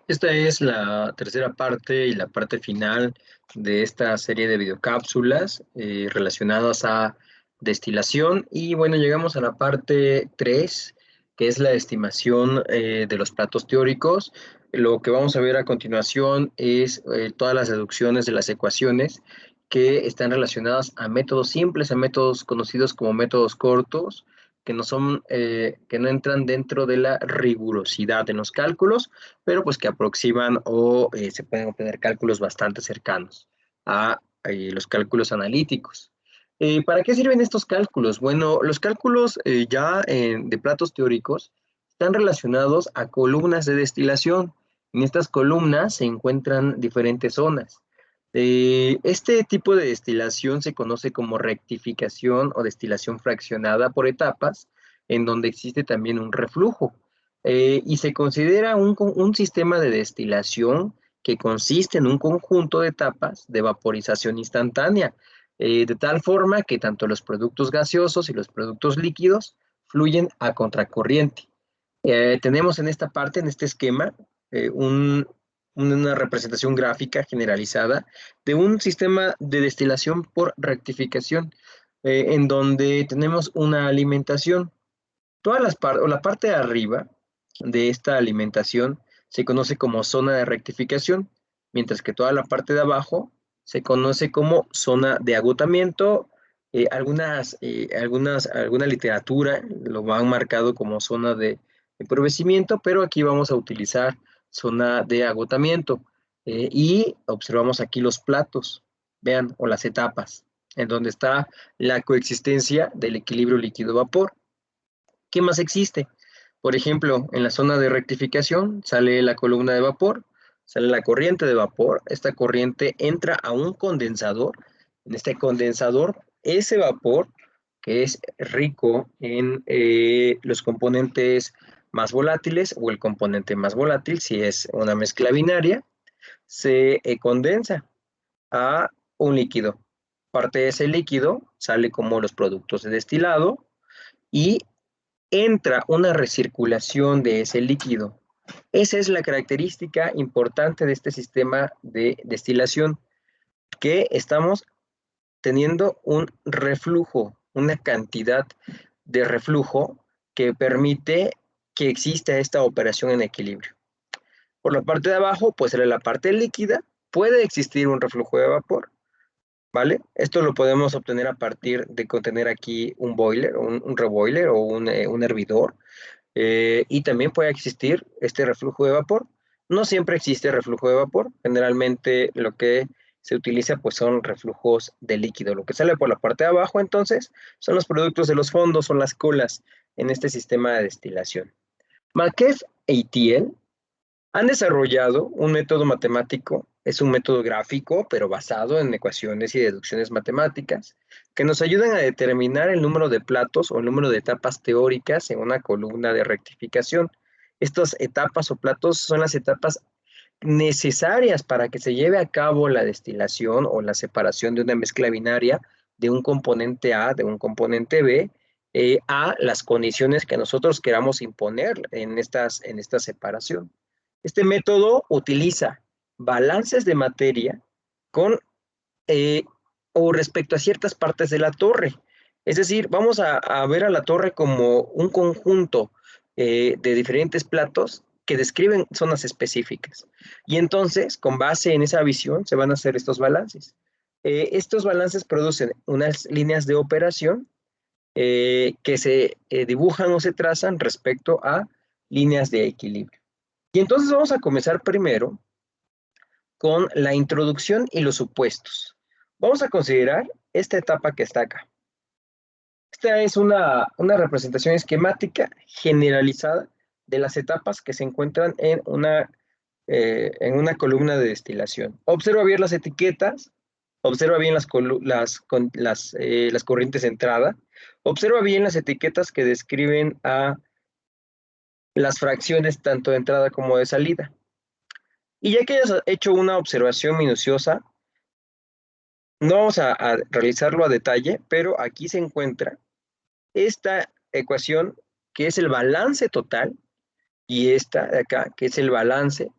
Esta es la tercera parte y la parte final de esta serie de videocápsulas relacionadas a destilación. Y bueno, llegamos a la parte 3, que es la estimación de los platos teóricos. Lo que vamos a ver a continuación es todas las deducciones de las ecuaciones que están relacionadas a métodos simples, a métodos conocidos como métodos cortos, que no son, que no entran dentro de la rigurosidad en los cálculos, pero pues que aproximan o se pueden obtener cálculos bastante cercanos a los cálculos analíticos. ¿Para qué sirven estos cálculos? Bueno, los cálculos de platos teóricos están relacionados a columnas de destilación. En estas columnas se encuentran diferentes zonas. Este tipo de destilación se conoce como rectificación o destilación fraccionada por etapas, en donde existe también un reflujo. Y se considera un sistema de destilación que consiste en un conjunto de etapas de vaporización instantánea, de tal forma que tanto los productos gaseosos y los productos líquidos fluyen a contracorriente. Tenemos en esta parte, en este esquema, una representación gráfica generalizada de un sistema de destilación por rectificación, en donde tenemos una alimentación. La parte de arriba de esta alimentación se conoce como zona de rectificación, mientras que toda la parte de abajo se conoce como zona de agotamiento. Alguna literatura lo han marcado como zona de empobrecimiento, pero aquí vamos a utilizar zona de agotamiento. Y observamos aquí los platos, vean, o las etapas, en donde está la coexistencia del equilibrio líquido-vapor. ¿Qué más existe? Por ejemplo, en la zona de rectificación sale la columna de vapor, sale la corriente de vapor, esta corriente entra a un condensador. En este condensador, ese vapor, que es rico en los componentes más volátiles o el componente más volátil, si es una mezcla binaria, se condensa a un líquido. Parte de ese líquido sale como los productos de destilado y entra una recirculación de ese líquido. Esa es la característica importante de este sistema de destilación, que estamos teniendo un reflujo, una cantidad de reflujo que permite que exista esta operación en equilibrio. Por la parte de abajo, pues en la parte líquida, puede existir un reflujo de vapor, ¿vale? Esto lo podemos obtener a partir de contener aquí un boiler, un reboiler o un hervidor. Y también puede existir este reflujo de vapor. No siempre existe reflujo de vapor. Generalmente lo que se utiliza pues son reflujos de líquido. Lo que sale por la parte de abajo entonces son los productos de los fondos, son las colas en este sistema de destilación. McKeff e Thiel han desarrollado un método matemático, es un método gráfico, pero basado en ecuaciones y deducciones matemáticas, que nos ayudan a determinar el número de platos o el número de etapas teóricas en una columna de rectificación. Estas etapas o platos son las etapas necesarias para que se lleve a cabo la destilación o la separación de una mezcla binaria de un componente A, de un componente B, a las condiciones que nosotros queramos imponer en esta separación. Este método utiliza balances de materia con eh, o respecto a ciertas partes de la torre. Es decir, vamos a ver a la torre como un conjunto de diferentes platos que describen zonas específicas. Y entonces, con base en esa visión, se van a hacer estos balances. Estos balances producen unas líneas de operación que se dibujan o se trazan respecto a líneas de equilibrio. Y entonces vamos a comenzar primero con la introducción y los supuestos. Vamos a considerar esta etapa que está acá. Esta es una representación esquemática generalizada de las etapas que se encuentran en una columna de destilación. Observa bien las etiquetas, observa bien las corrientes de entrada, observa bien las etiquetas que describen a las fracciones tanto de entrada como de salida. Y ya que hayas hecho una observación minuciosa, no vamos a realizarlo a detalle, pero aquí se encuentra esta ecuación que es el balance total y esta de acá que es el balance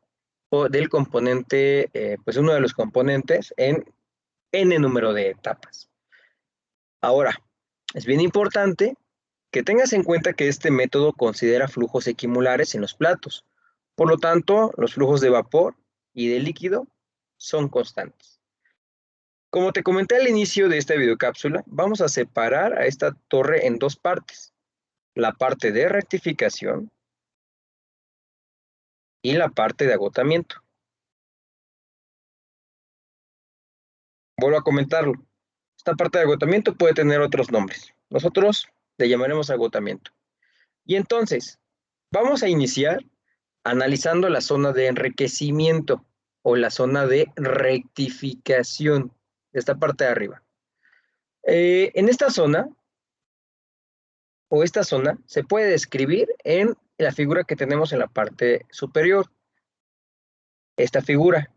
o del componente, pues uno de los componentes en n número de etapas. Ahora, es bien importante que tengas en cuenta que este método considera flujos equimulares en los platos. Por lo tanto, los flujos de vapor y de líquido son constantes. Como te comenté al inicio de esta videocápsula, vamos a separar a esta torre en dos partes. La parte de rectificación y la parte de agotamiento. Vuelvo a comentarlo. Esta parte de agotamiento puede tener otros nombres. Nosotros le llamaremos agotamiento. Y entonces, vamos a iniciar analizando la zona de enriquecimiento o la zona de rectificación, esta parte de arriba. En esta zona, se puede describir en la figura que tenemos en la parte superior. Esta figura,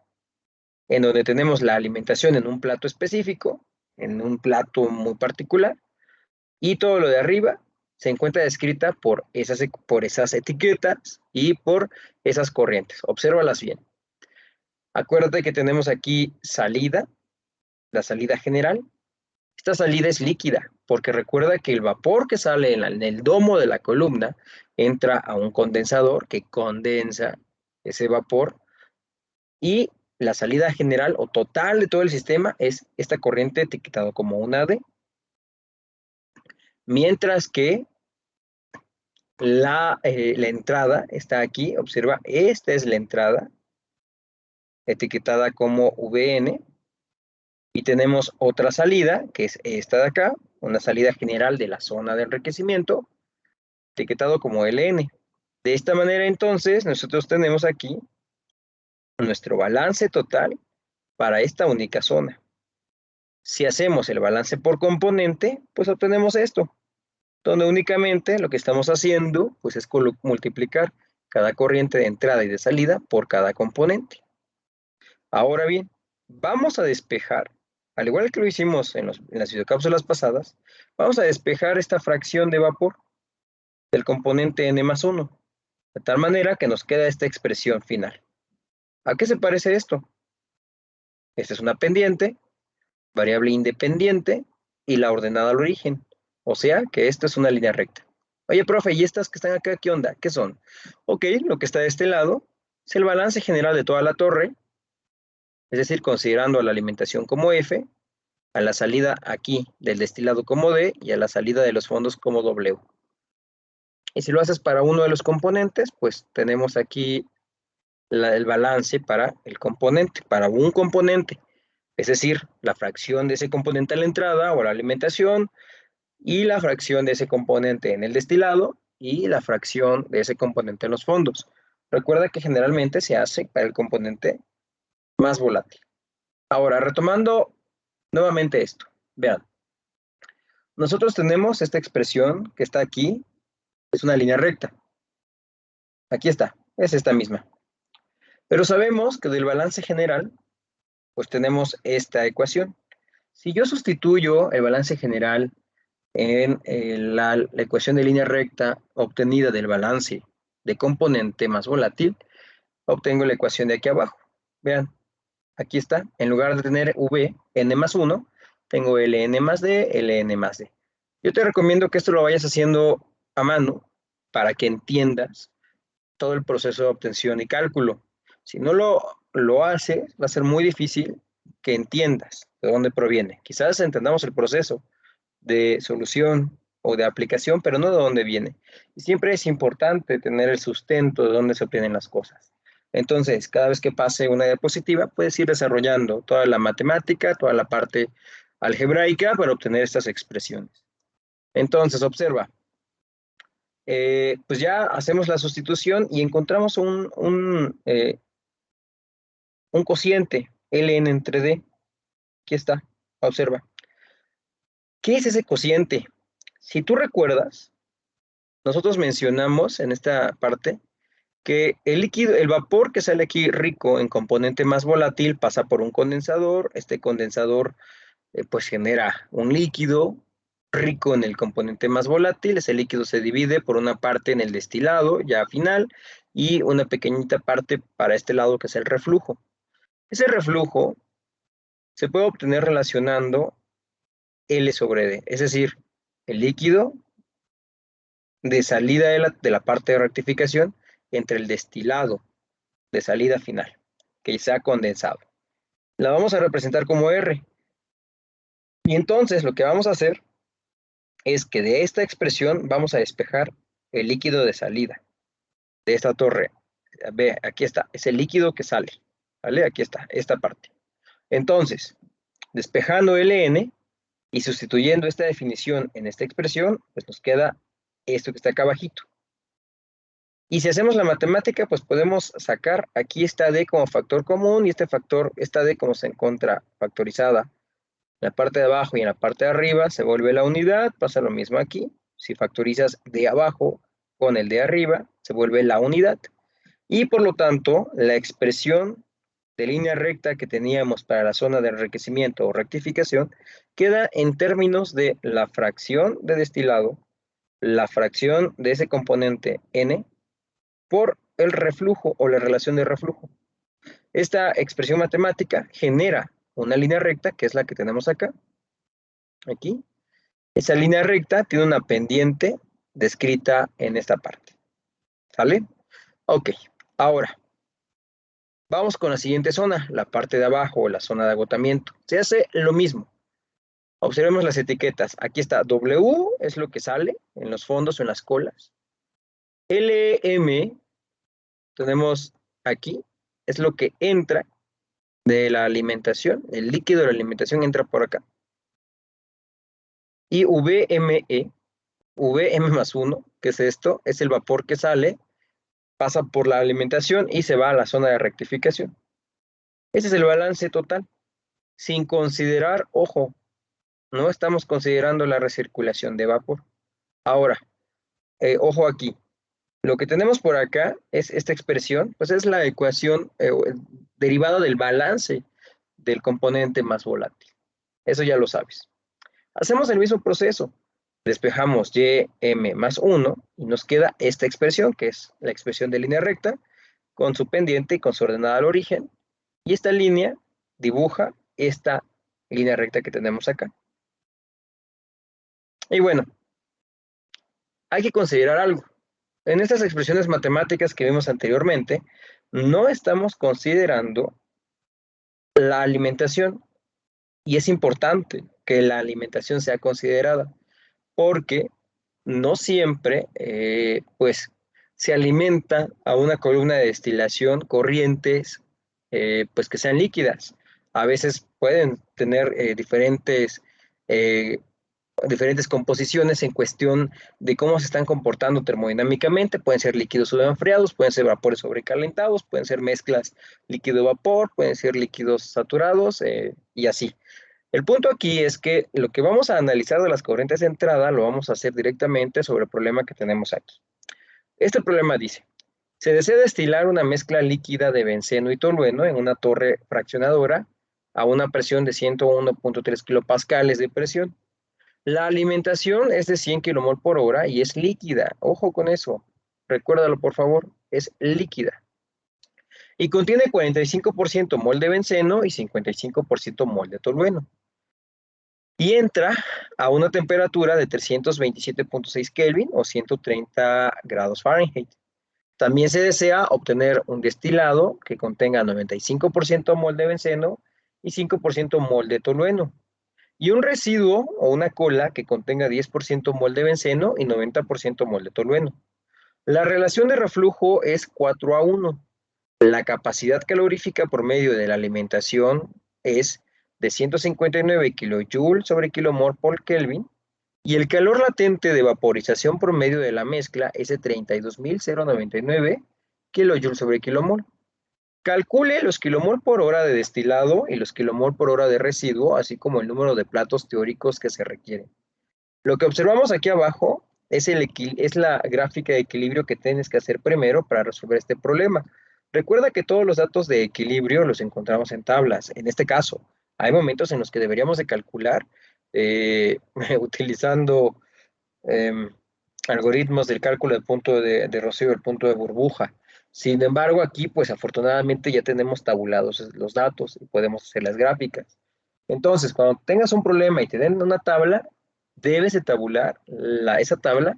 en donde tenemos la alimentación en un plato específico, en un plato muy particular, y todo lo de arriba se encuentra descrita por esas etiquetas y por esas corrientes. Obsérvalas bien. Acuérdate que tenemos aquí salida, la salida general. Esta salida es líquida, porque recuerda que el vapor que sale en el domo de la columna entra a un condensador que condensa ese vapor, y la salida general o total de todo el sistema es esta corriente etiquetada como una D, mientras que la entrada está aquí. Observa, esta es la entrada etiquetada como VN, y tenemos otra salida que es esta de acá, una salida general de la zona de enriquecimiento etiquetado como LN. De esta manera, entonces, nosotros tenemos aquí nuestro balance total para esta única zona. Si hacemos el balance por componente, pues obtenemos esto, donde únicamente lo que estamos haciendo pues es multiplicar cada corriente de entrada y de salida por cada componente. Ahora bien, vamos a despejar, al igual que lo hicimos en las videocápsulas pasadas, vamos a despejar esta fracción de vapor del componente n+1, de tal manera que nos queda esta expresión final. ¿A qué se parece esto? Esta es una pendiente, variable independiente y la ordenada al origen. O sea que esto es una línea recta. Oye, profe, ¿y estas que están acá, qué onda? ¿Qué son? Ok, lo que está de este lado es el balance general de toda la torre, es decir, considerando a la alimentación como F, a la salida aquí del destilado como D y a la salida de los fondos como W. Y si lo haces para uno de los componentes, pues tenemos aquí el balance para el componente, para un componente. Es decir, la fracción de ese componente a la entrada o a la alimentación, y la fracción de ese componente en el destilado, y la fracción de ese componente en los fondos. Recuerda que generalmente se hace para el componente más volátil. Ahora, retomando nuevamente esto, vean. Nosotros tenemos esta expresión que está aquí, es una línea recta. Aquí está, es esta misma. Pero sabemos que del balance general, pues tenemos esta ecuación. Si yo sustituyo el balance general en la ecuación de línea recta obtenida del balance de componente más volátil, obtengo la ecuación de aquí abajo. Vean, aquí está. En lugar de tener V, n+1, tengo Ln más D, Ln más D. Yo te recomiendo que esto lo vayas haciendo a mano para que entiendas todo el proceso de obtención y cálculo. Si no lo haces, va a ser muy difícil que entiendas de dónde proviene. Quizás entendamos el proceso de solución o de aplicación, pero no de dónde viene. Y siempre es importante tener el sustento de dónde se obtienen las cosas. Entonces, cada vez que pase una diapositiva, puedes ir desarrollando toda la matemática, toda la parte algebraica para obtener estas expresiones. Entonces, observa. Pues ya hacemos la sustitución y encontramos un cociente, Ln entre D. Aquí está, observa. ¿Qué es ese cociente? Si tú recuerdas, nosotros mencionamos en esta parte que el líquido, el vapor que sale aquí rico en componente más volátil pasa por un condensador. Este condensador pues genera un líquido rico en el componente más volátil. Ese líquido se divide por una parte en el destilado, ya final, y una pequeñita parte para este lado que es el reflujo. Ese reflujo se puede obtener relacionando L sobre D, es decir, el líquido de salida de la parte de rectificación entre el destilado de salida final, que se ha condensado. La vamos a representar como R. Y entonces lo que vamos a hacer es que de esta expresión vamos a despejar el líquido de salida de esta torre. Ve, aquí está, es el líquido que sale, ¿vale? Aquí está, esta parte. Entonces, despejando Ln y sustituyendo esta definición en esta expresión, pues nos queda esto que está acá abajito. Y si hacemos la matemática, pues podemos sacar aquí esta D como factor común y esta D como se encuentra factorizada en la parte de abajo y en la parte de arriba, se vuelve la unidad, pasa lo mismo aquí. Si factorizas de abajo con el de arriba, se vuelve la unidad. Y por lo tanto, la expresión de línea recta que teníamos para la zona de enriquecimiento o rectificación queda en términos de la fracción de destilado, la fracción de ese componente N, por el reflujo o la relación de reflujo. Esta expresión matemática genera una línea recta, que es la que tenemos acá, aquí. Esa línea recta tiene una pendiente descrita en esta parte. ¿Sale? Ok, ahora, vamos con la siguiente zona, la parte de abajo, la zona de agotamiento. Se hace lo mismo. Observemos las etiquetas. Aquí está W, es lo que sale en los fondos o en las colas. LM, tenemos aquí, es lo que entra de la alimentación, el líquido de la alimentación entra por acá. Y VME, VM más 1, que es esto, es el vapor que sale, pasa por la alimentación y se va a la zona de rectificación. Ese es el balance total, sin considerar, ojo, no estamos considerando la recirculación de vapor. Ahora, ojo aquí, lo que tenemos por acá es esta expresión, pues es la ecuación derivada del balance del componente más volátil. Eso ya lo sabes. Hacemos el mismo proceso. Despejamos Ym más 1 y nos queda esta expresión, que es la expresión de línea recta, con su pendiente y con su ordenada al origen. Y esta línea dibuja esta línea recta que tenemos acá. Y bueno, hay que considerar algo. En estas expresiones matemáticas que vimos anteriormente, no estamos considerando la alimentación. Y es importante que la alimentación sea considerada, porque no siempre pues, se alimenta a una columna de destilación corrientes pues que sean líquidas. A veces pueden tener diferentes composiciones en cuestión de cómo se están comportando termodinámicamente. Pueden ser líquidos sobreenfriados, pueden ser vapores sobrecalentados, pueden ser mezclas líquido-vapor, pueden ser líquidos saturados y así. El punto aquí es que lo que vamos a analizar de las corrientes de entrada lo vamos a hacer directamente sobre el problema que tenemos aquí. Este problema dice, se desea destilar una mezcla líquida de benceno y tolueno en una torre fraccionadora a una presión de 101.3 kilopascales de presión. La alimentación es de 100 kmol por hora y es líquida. Ojo con eso. Recuérdalo, por favor. Es líquida. Y contiene 45% mol de benceno y 55% mol de tolueno. Y entra a una temperatura de 327.6 Kelvin o 130 grados Fahrenheit. También se desea obtener un destilado que contenga 95% mol de benceno y 5% mol de tolueno. Y un residuo o una cola que contenga 10% mol de benceno y 90% mol de tolueno. La relación de reflujo es 4:1. La capacidad calorífica por medio de la alimentación es de 159 kJ sobre kilomol por Kelvin y el calor latente de vaporización por medio de la mezcla es de 32.099 kJ sobre kilomol. Calcule los kilomol por hora de destilado y los kilomol por hora de residuo, así como el número de platos teóricos que se requieren. Lo que observamos aquí abajo es la gráfica de equilibrio que tienes que hacer primero para resolver este problema. Recuerda que todos los datos de equilibrio los encontramos en tablas. En este caso, hay momentos en los que deberíamos de calcular utilizando algoritmos del cálculo del punto de rocío, el punto de burbuja. Sin embargo, aquí, pues afortunadamente ya tenemos tabulados los datos y podemos hacer las gráficas. Entonces, cuando tengas un problema y te den una tabla, debes de tabular esa tabla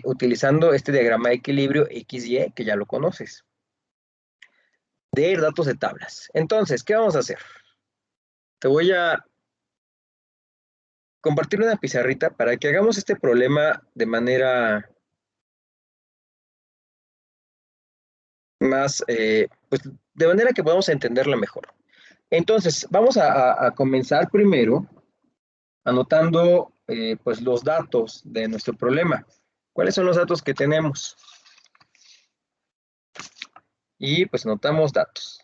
utilizando este diagrama de equilibrio XY, que ya lo conoces, de datos de tablas. Entonces, ¿qué vamos a hacer? Te voy a compartir una pizarrita para que hagamos este problema de manera más, pues de manera que podamos entenderla mejor. Entonces, vamos a comenzar primero anotando pues los datos de nuestro problema. ¿Cuáles son los datos que tenemos? Y pues anotamos datos.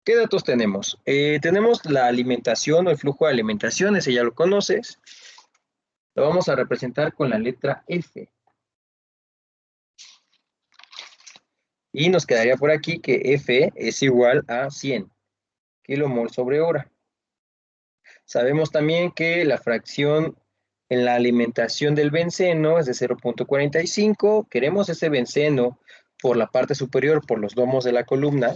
¿Qué datos tenemos? Tenemos la alimentación o el flujo de alimentación, ese ya lo conoces. Lo vamos a representar con la letra F. Y nos quedaría por aquí que F es igual a 100 kilomol sobre hora. Sabemos también que la fracción en la alimentación del benceno es de 0.45. Queremos ese benceno por la parte superior, por los domos de la columna,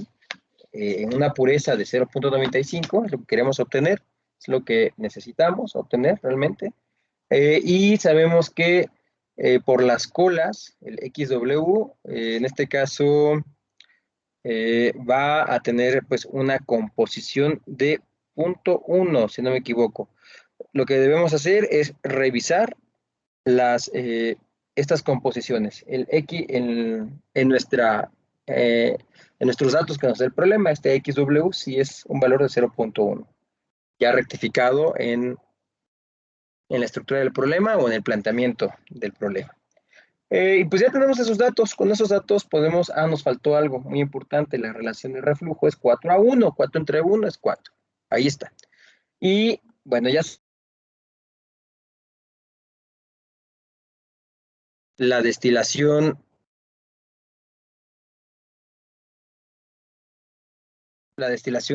en una pureza de 0.95, es lo que queremos obtener, es lo que necesitamos obtener realmente. Y sabemos que por las colas, el XW, en este caso, va a tener pues una composición de 0.1, si no me equivoco. Lo que debemos hacer es revisar estas composiciones. El X en nuestros datos que nos da el problema, este XW sí es un valor de 0.1, ya rectificado en la estructura del problema o en el planteamiento del problema. Y pues ya tenemos esos datos. Con esos datos podemos, nos faltó algo muy importante, la relación de reflujo es 4:1, 4 entre 1 es 4. Ahí está. Y bueno, ya la destilación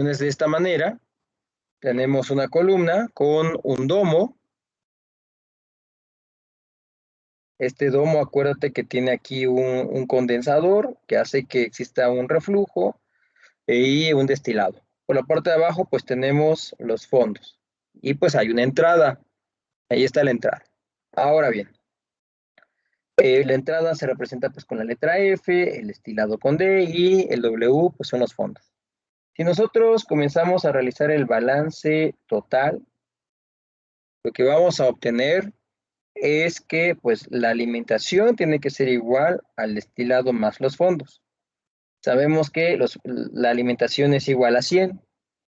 es de esta manera. Tenemos una columna con un domo. Este domo, acuérdate que tiene aquí un condensador que hace que exista un reflujo y un destilado. Por la parte de abajo, pues tenemos los fondos. Y pues hay una entrada. Ahí está la entrada. Ahora bien, la entrada se representa pues con la letra F, el destilado con D y el W pues son los fondos. Si nosotros comenzamos a realizar el balance total, lo que vamos a obtener es que pues la alimentación tiene que ser igual al destilado más los fondos. Sabemos que la alimentación es igual a 100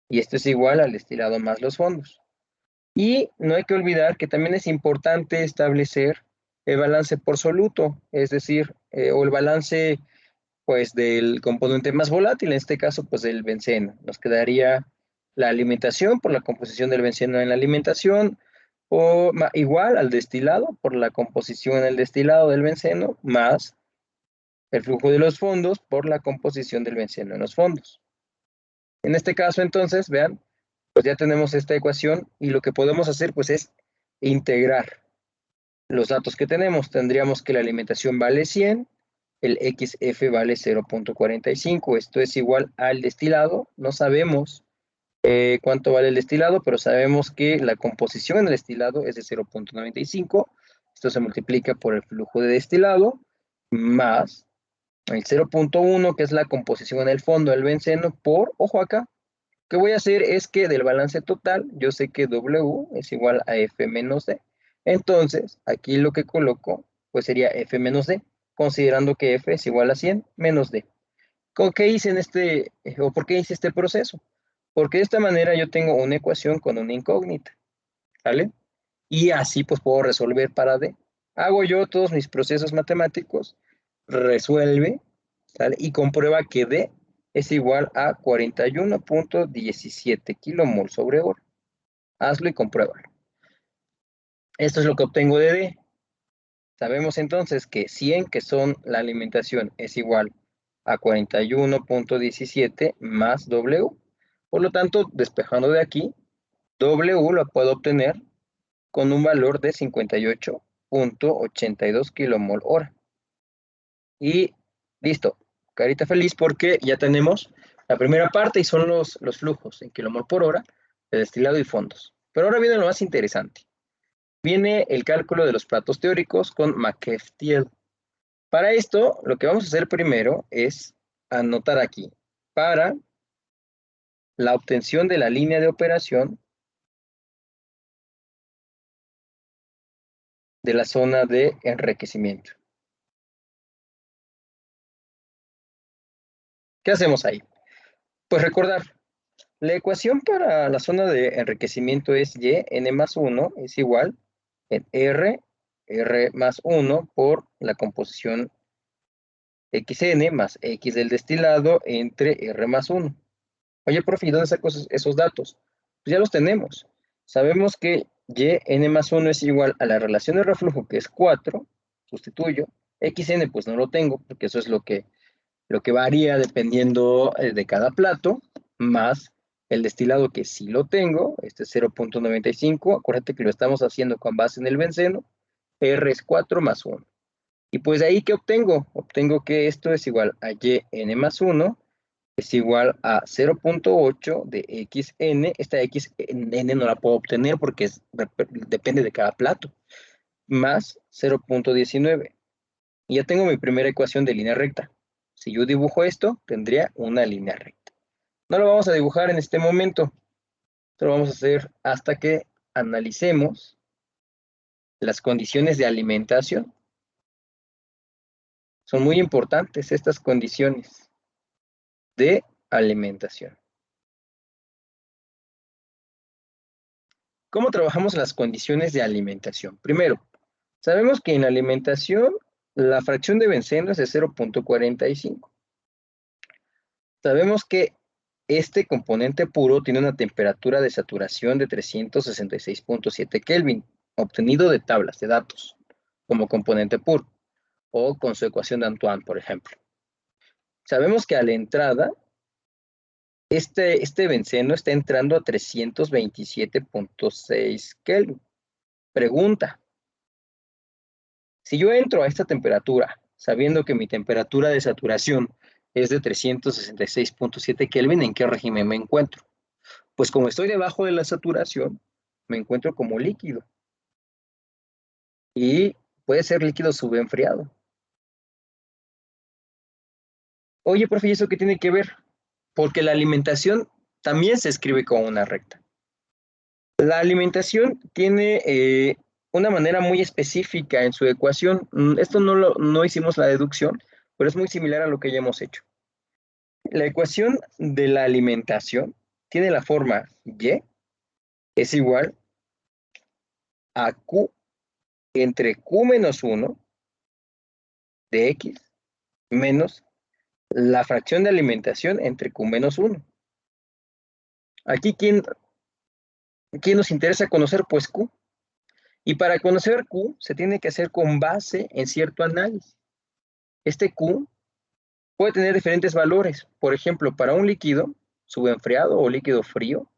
y esto es igual al destilado más los fondos. Y no hay que olvidar que también es importante establecer el balance por soluto, es decir, o el balance pues del componente más volátil, en este caso pues del benceno. Nos quedaría la alimentación por la composición del benceno en la alimentación, o igual al destilado por la composición en el destilado del benceno, más el flujo de los fondos por la composición del benceno en los fondos. En este caso entonces, vean, pues ya tenemos esta ecuación y lo que podemos hacer pues es integrar los datos que tenemos. Tendríamos que la alimentación vale 100, el XF vale 0.45, esto es igual al destilado. No sabemos cuánto vale el destilado, pero sabemos que la composición en el destilado es de 0.95. Esto se multiplica por el flujo de destilado más el 0.1, que es la composición en el fondo del benceno, por, ojo acá, lo que voy a hacer es que del balance total, yo sé que W es igual a F menos D. Entonces, aquí lo que coloco, pues sería F menos D, considerando que F es igual a 100 menos D. ¿Con qué hice o por qué hice este proceso? Porque de esta manera yo tengo una ecuación con una incógnita, ¿vale? Y así pues puedo resolver para D. Hago yo todos mis procesos matemáticos, resuelve, ¿sale? Y comprueba que D es igual a 41.17 kilomol sobre hora. Hazlo y compruébalo. Esto es lo que obtengo de D. Sabemos entonces que 100, que son la alimentación, es igual a 41.17 más W. Por lo tanto, despejando de aquí, W lo puedo obtener con un valor de 58.82 kilomol hora. Y listo, carita feliz porque ya tenemos la primera parte y son los flujos en kilomol por hora de destilado y fondos. Pero ahora viene lo más interesante. Viene el cálculo de los platos teóricos con McKeff-Thiele. Para esto, lo que vamos a hacer primero es anotar aquí, para la obtención de la línea de operación de la zona de enriquecimiento. ¿Qué hacemos ahí? Pues recordar, la ecuación para la zona de enriquecimiento es Y, N más 1 es igual en R más 1 por la composición XN más X del destilado entre R más 1. Oye, profe, ¿y dónde saco esos datos? Pues ya los tenemos. Sabemos que Y, N más 1 es igual a la relación de reflujo, que es 4, sustituyo. XN, pues no lo tengo, porque eso es lo que varía dependiendo de cada plato, más el destilado que sí lo tengo, este es 0.95, acuérdate que lo estamos haciendo con base en el benceno, R es 4 más 1. Y pues de ahí, ¿qué obtengo? Obtengo que esto es igual a YN más 1, es igual a 0.8 de XN. Esta XN no la puedo obtener porque depende de cada plato, más 0.19. Y ya tengo mi primera ecuación de línea recta. Si yo dibujo esto, tendría una línea recta. No lo vamos a dibujar en este momento. Esto lo vamos a hacer hasta que analicemos las condiciones de alimentación. Son muy importantes estas condiciones de alimentación. ¿Cómo trabajamos las condiciones de alimentación? Primero, sabemos que en alimentación la fracción de benceno es de 0.45. Sabemos que este componente puro tiene una temperatura de saturación de 366.7 Kelvin, obtenido de tablas de datos, como componente puro, o con su ecuación de Antoine, por ejemplo. Sabemos que a la entrada, este benceno está entrando a 327.6 Kelvin. Pregunta, si yo entro a esta temperatura, sabiendo que mi temperatura de saturación es de 366.7 Kelvin, ¿en qué régimen me encuentro? Pues como estoy debajo de la saturación, me encuentro como líquido. Y puede ser líquido subenfriado. Oye, profe, ¿y eso qué tiene que ver? Porque la alimentación también se escribe como una recta. La alimentación tiene una manera muy específica en su ecuación. Esto no hicimos la deducción, pero es muy similar a lo que ya hemos hecho. La ecuación de la alimentación tiene la forma Y es igual a Q entre Q menos 1 de X menos la fracción de alimentación entre Q menos 1. Aquí, ¿quién nos interesa conocer? Pues Q. Y para conocer Q se tiene que hacer con base en cierto análisis. Este Q puede tener diferentes valores. Por ejemplo, para un líquido subenfriado o líquido frío,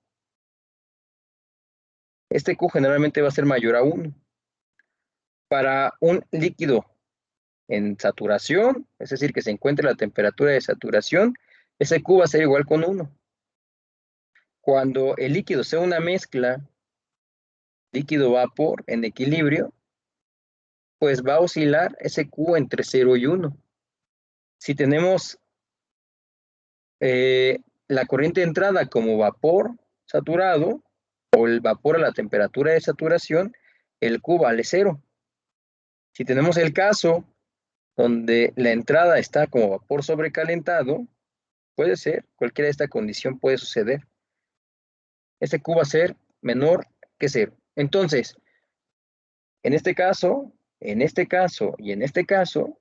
este Q generalmente va a ser mayor a 1. Para un líquido en saturación, es decir, que se encuentre la temperatura de saturación, ese Q va a ser igual con 1. Cuando el líquido sea una mezcla líquido-vapor en equilibrio, pues va a oscilar ese Q entre 0 y 1. Si tenemos la corriente de entrada como vapor saturado, o el vapor a la temperatura de saturación, el Q vale 0. Si tenemos el caso donde la entrada está como vapor sobrecalentado, puede ser, cualquiera de esta condición puede suceder. Este Q va a ser menor que 0. Entonces, en este caso y en este caso,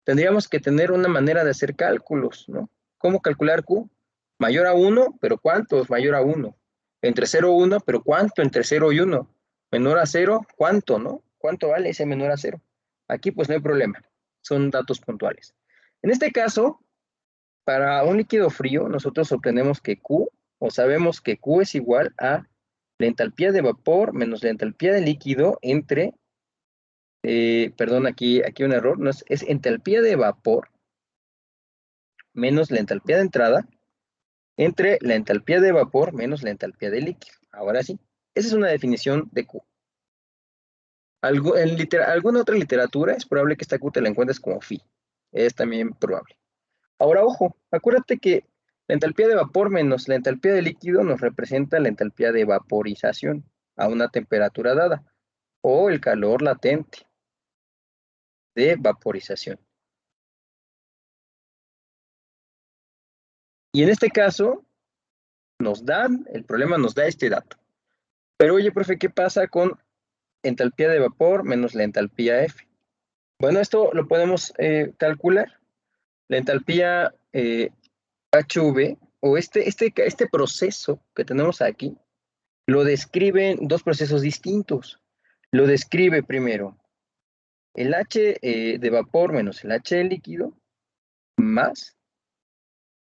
tendríamos que tener una manera de hacer cálculos, ¿no? ¿Cómo calcular Q? Mayor a 1, pero ¿cuánto es mayor a 1? Entre 0 y 1, pero ¿cuánto entre 0 y 1? Menor a 0, ¿cuánto, no? ¿Cuánto vale ese menor a 0? Aquí pues no hay problema, son datos puntuales. En este caso, para un líquido frío, nosotros obtenemos que Q, o sabemos que Q es igual a la entalpía de vapor menos la entalpía de líquido entre, perdón, aquí un error, no es entalpía de vapor menos la entalpía de entrada entre la entalpía de vapor menos la entalpía de líquido. Ahora sí, esa es una definición de Q. Alguna otra literatura es probable que esta Q te la encuentres como phi. Es también probable. Ahora, ojo, acuérdate que la entalpía de vapor menos la entalpía de líquido nos representa la entalpía de vaporización a una temperatura dada, o el calor latente de vaporización. Y en este caso, el problema nos da este dato. Pero oye, profe, ¿qué pasa con entalpía de vapor menos la entalpía F? Bueno, esto lo podemos calcular. La entalpía HV, o este proceso que tenemos aquí, lo describen dos procesos distintos. Lo describe primero el H de vapor menos el H de líquido, más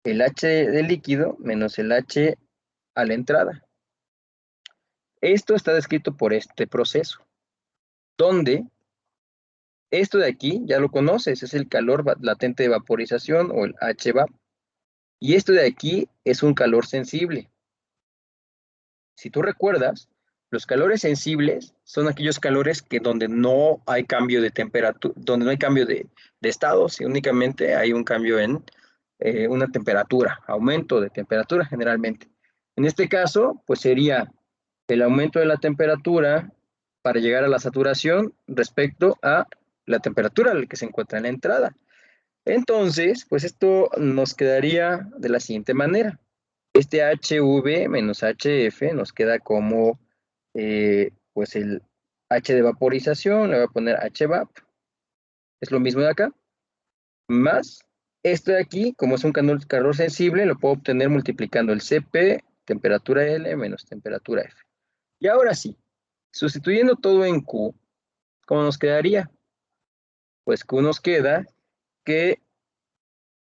el H de líquido menos el H a la entrada. Esto está descrito por este proceso, donde esto de aquí ya lo conoces, es el calor latente de vaporización o el HVAP. Y esto de aquí es un calor sensible. Si tú recuerdas, los calores sensibles son aquellos calores que donde no hay cambio de temperatura, donde no hay cambio de estado, si únicamente hay un cambio en una temperatura, aumento de temperatura generalmente. En este caso, pues sería el aumento de la temperatura para llegar a la saturación respecto a la temperatura a la que se encuentra en la entrada. Entonces, pues esto nos quedaría de la siguiente manera. Este HV menos HF nos queda como, pues el H de vaporización, le voy a poner HVAP, es lo mismo de acá, más esto de aquí, como es un calor sensible, lo puedo obtener multiplicando el Cp, temperatura L, menos temperatura F. Y ahora sí, sustituyendo todo en Q, ¿cómo nos quedaría? Pues Q nos queda que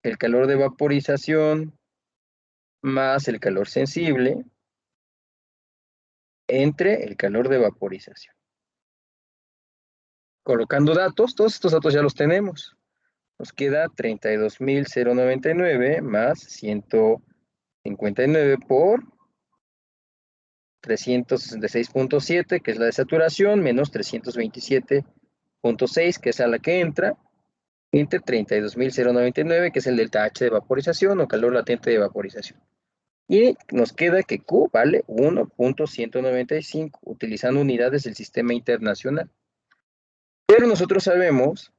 el calor de vaporización más el calor sensible entre el calor de vaporización. Colocando datos, todos estos datos ya los tenemos. Nos queda 32.099 más 159 por 366.7, que es la de saturación, menos 327.6, que es a la que entra, entre 32.099, que es el delta H de vaporización o calor latente de vaporización. Y nos queda que Q vale 1.195, utilizando unidades del sistema internacional. Pero nosotros sabemos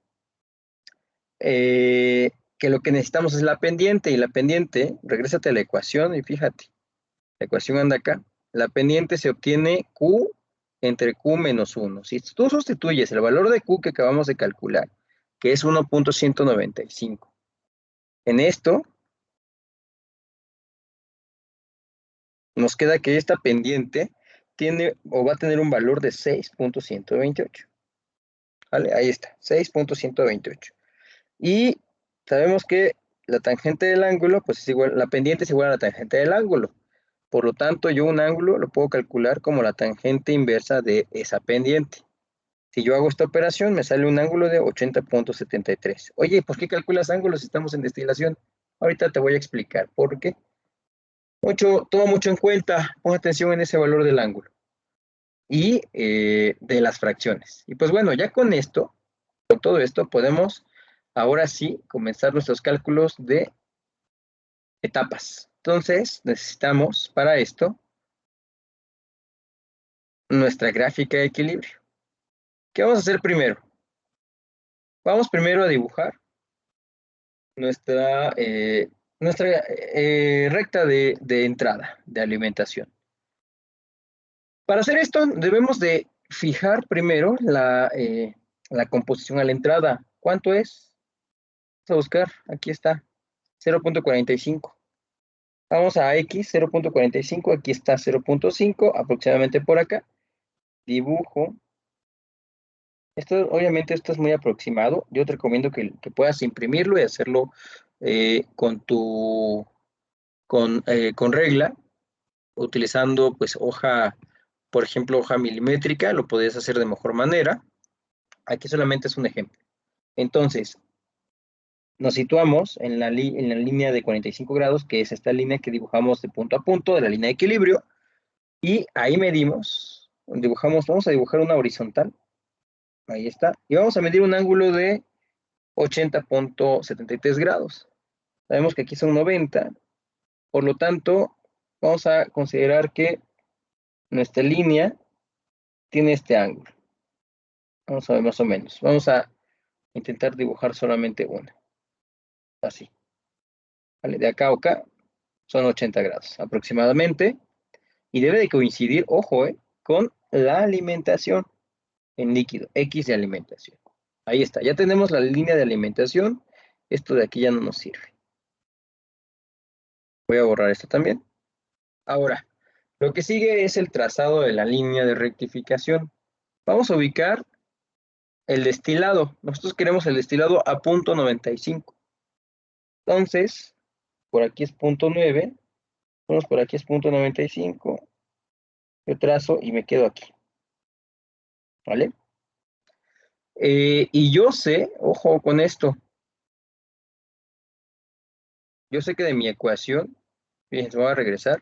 que lo que necesitamos es la pendiente, y la pendiente, regrésate a la ecuación y fíjate, la ecuación anda acá. La pendiente se obtiene Q entre Q menos 1. Si tú sustituyes el valor de Q que acabamos de calcular, que es 1.195, en esto nos queda que esta pendiente tiene o va a tener un valor de 6.128. ¿Vale? Ahí está, 6.128. Y sabemos que la tangente del ángulo, pues es igual, la pendiente es igual a la tangente del ángulo. Por lo tanto, yo un ángulo lo puedo calcular como la tangente inversa de esa pendiente. Si yo hago esta operación, me sale un ángulo de 80.73. Oye, ¿por qué calculas ángulos si estamos en destilación? Ahorita te voy a explicar por qué. Toma mucho en cuenta, pon atención en ese valor del ángulo y de las fracciones. Y pues bueno, ya con esto, con todo esto, podemos ahora sí comenzar nuestros cálculos de etapas. Entonces, necesitamos para esto nuestra gráfica de equilibrio. ¿Qué vamos a hacer primero? Vamos primero a dibujar nuestra recta de entrada de alimentación. Para hacer esto, debemos de fijar primero la composición a la entrada. ¿Cuánto es? Vamos a buscar, aquí está, 0.45. Vamos a X, 0.45, aquí está 0.5, aproximadamente por acá. Dibujo. Obviamente esto es muy aproximado. Yo te recomiendo que puedas imprimirlo y hacerlo con regla, utilizando pues hoja por ejemplo, hoja milimétrica, lo podrías hacer de mejor manera. Aquí solamente es un ejemplo. Entonces, nos situamos en la línea de 45 grados, que es esta línea que dibujamos de punto a punto, de la línea de equilibrio, y ahí medimos, vamos a dibujar una horizontal, ahí está, y vamos a medir un ángulo de 80.73 grados. Sabemos que aquí son 90, por lo tanto, vamos a considerar que nuestra línea tiene este ángulo. Vamos a ver más o menos. Vamos a intentar dibujar solamente una. Así. ¿Vale? De acá a acá son 80 grados aproximadamente. Y debe de coincidir, ojo, con la alimentación en líquido. X de alimentación. Ahí está. Ya tenemos la línea de alimentación. Esto de aquí ya no nos sirve. Voy a borrar esto también. Ahora, lo que sigue es el trazado de la línea de rectificación. Vamos a ubicar el destilado. Nosotros queremos el destilado a punto 95. Entonces, por aquí es punto 9. Vamos por aquí es punto 95. Yo trazo y me quedo aquí. ¿Vale? Y yo sé, ojo con esto, yo sé que de mi ecuación, fíjense, voy a regresar.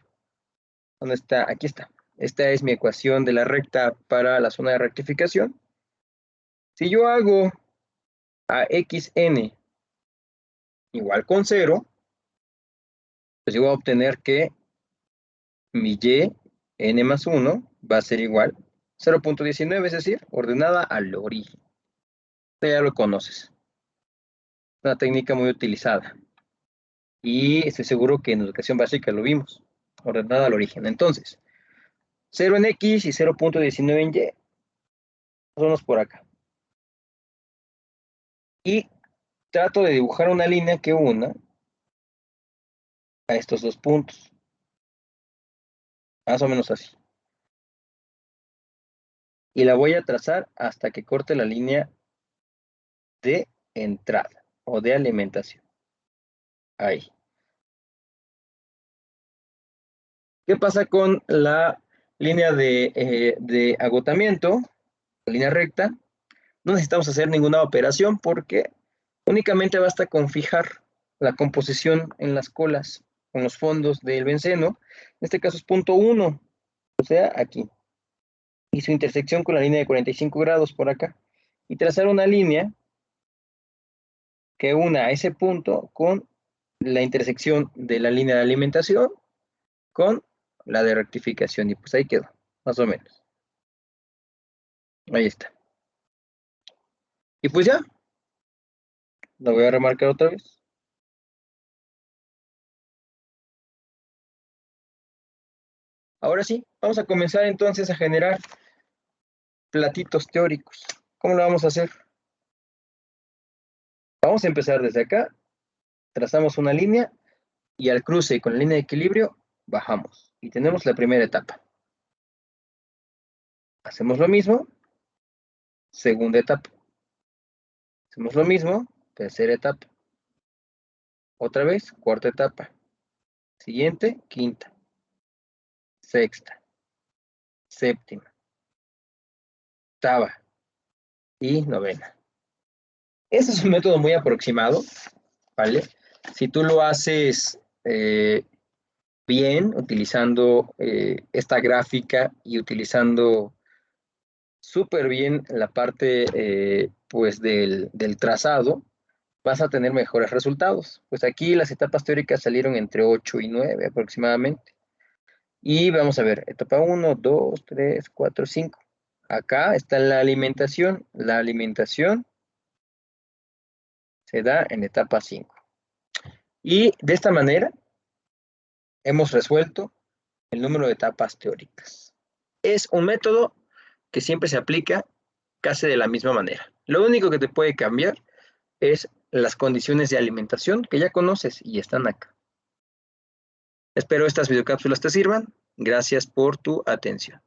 ¿Dónde está? Aquí está. Esta es mi ecuación de la recta para la zona de rectificación. Si yo hago a xn igual con 0, pues yo voy a obtener que mi y, n más 1, va a ser igual 0.19, es decir, ordenada al origen. Esto ya lo conoces. Una técnica muy utilizada. Y estoy seguro que en educación básica lo vimos. Ordenada al origen. Entonces, 0 en X y 0.19 en Y. Vamos por acá. Y trato de dibujar una línea que una a estos dos puntos. Más o menos así. Y la voy a trazar hasta que corte la línea de entrada o de alimentación. Ahí. ¿Qué pasa con la línea de agotamiento? La línea recta. No necesitamos hacer ninguna operación porque únicamente basta con fijar la composición en las colas, con los fondos del benceno. En este caso es punto 1, o sea, aquí. Y su intersección con la línea de 45 grados por acá. Y trazar una línea que una a ese punto con la intersección de la línea de alimentación con la de rectificación. Y pues ahí quedó, más o menos. Ahí está. Y pues ya, lo voy a remarcar otra vez. Ahora sí, vamos a comenzar entonces a generar platitos teóricos. ¿Cómo lo vamos a hacer? Vamos a empezar desde acá, trazamos una línea y al cruce con la línea de equilibrio bajamos. Y tenemos la primera etapa. Hacemos lo mismo, segunda etapa. Hacemos lo mismo, tercera etapa. Otra vez, cuarta etapa. Siguiente, quinta. Sexta. Séptima. Octava. Y novena. Ese es un método muy aproximado, ¿vale? Si tú lo haces bien, utilizando esta gráfica y utilizando súper bien la parte pues del trazado, vas a tener mejores resultados. Pues aquí las etapas teóricas salieron entre 8 y 9 aproximadamente. Y vamos a ver, etapa 1, 2, 3, 4, 5. Acá está la alimentación. La alimentación se da en etapa 5. Y de esta manera hemos resuelto el número de etapas teóricas. Es un método que siempre se aplica casi de la misma manera. Lo único que te puede cambiar es las condiciones de alimentación que ya conoces y están acá. Espero estas videocápsulas te sirvan. Gracias por tu atención.